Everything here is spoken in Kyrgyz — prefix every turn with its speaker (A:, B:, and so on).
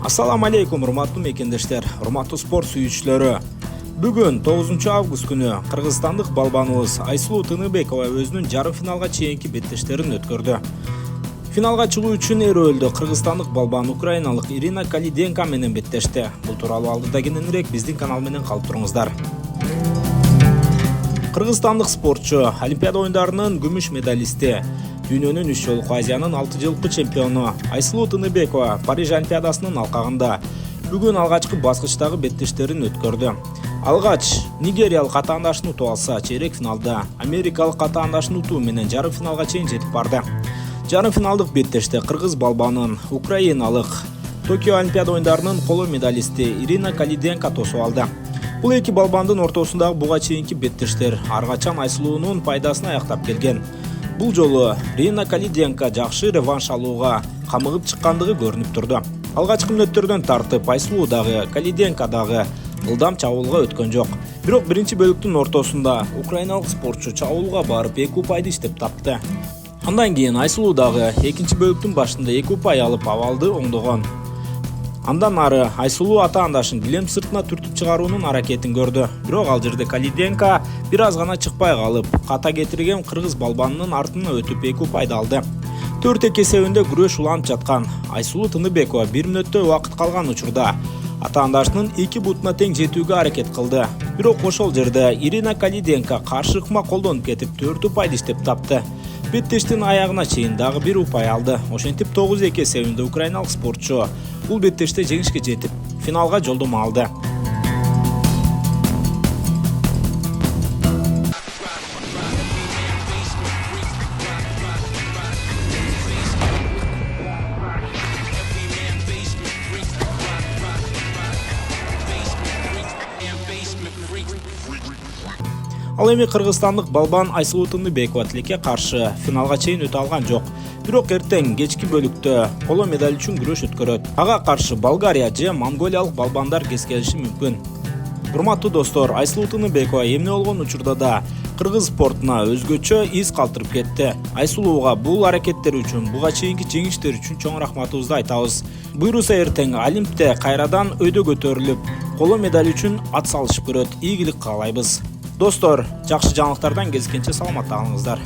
A: Assalamu alaikum урматтуу мекендештер, урматтуу спорт сүйүүчүлөрү. Бүгүн 9 август күнү кыргызстандык балбаныбыз Айсулуу Тыныбекова өзүнүн жарым финалга чейинки беттештерин өткөрдү. Финалга чыгуу үчүн Эрөөлдө кыргызстандык балбан украиналык Ирина Калиденко менен беттешти. Бул тууралуу алдыда кененирээк биздин канал менен калып туруңуздар. Кыргызстандык спортчу Олимпиада оюндарынын күмүш медалисти, дүйнөнүн 3 жолку, Азиянын 6 жылкы чемпиону Айсулуу Тыныбекова Париж Олимпиадасынын алкагында бүгүн алгачкы баскычтагы беттештерин өткөрдү. Алгач нигериялык атаандашын утуп алса, чейрек финалда америкалык атаандашын утуу менен жарым финалга чейин жетип барды. Жарым финалдык беттеште кыргыз балбанын украиналык Токио Олимпиада оюндарынын коло медалисти Ирина Калиденко тосуп алды. Бул эки балбандын ортосундагы буга чейинки беттештер ар качан Айсулуунун пайдасына аяктап келген. Бул жолу Ирина Калиденко жакшы реванш алууга камыгып чыккандыгы көрүнүп турду. Алгачкы мүнөттөрдөн тартып Айсулуу дагы, Калиденко дагы ылдам чабуулга өткөн жок. Бирок биринчи бөлүктүн ортосунда украиналык спортчу чабуулга барып 2 упайды иштеп тапты. Андан кийин Айсулуу дагы экинчи бөлүктүн башында 2 упай алып абалды оңдогон. Андан ары Айсулуу атаандашын килем сыртына түртүп чыгаруунун аракетин көрдү. Бирок ал жерде Калиденко бир аз гана чыкпай калып, ката кетирген кыргыз балбанынын артына өтүп 2 упайды алды. 4 эсебинде күрөш уланып жаткан Айсулуу Тыныбекова 1 мүнөттө убакыт калган учурда атаандашынын 2 бутуна тең жетүүгө аракет кылды. Бирок ошол жерде Ирина Калиденко каршы ыкма колдонуп кетип 4 упайды иштеп тапты. Беттештин аягына чейин дагы 1 упай алды. Ошентип 9-2 эсебинде украиналык спортчу бул беттеште жеңишке жетип, финалга жолдомо алды. Ал эми кыргызстандык балбан Айсулуу Тыныбекова тилекке каршы финалга чейин өтө алган жок. Бирок эртең кечки бөлүктө коло медаль үчүн күрөш өткөрөт. Ага каршы Болгария же Монголиялык балбандар кескелиши мүмкүн. Урматтуу достор, Айсулуу Тыныбекова эмне болгон учурда да кыргыз спортуна өзгөчө из калтырып кетти. Айсулууга бул аракеттери үчүн, буга чейинки жеңиштери үчүн чоң рахматыбызды айтабыз. Буйруса эртең Олимпте кайрадан өйдө көтөрүлүп, коло медаль үчүн ат салышып көрөт. Ийгилик каалайбыз. Достор, жакшы жаңылыктардан кезишкенче саламатта калыңыздар.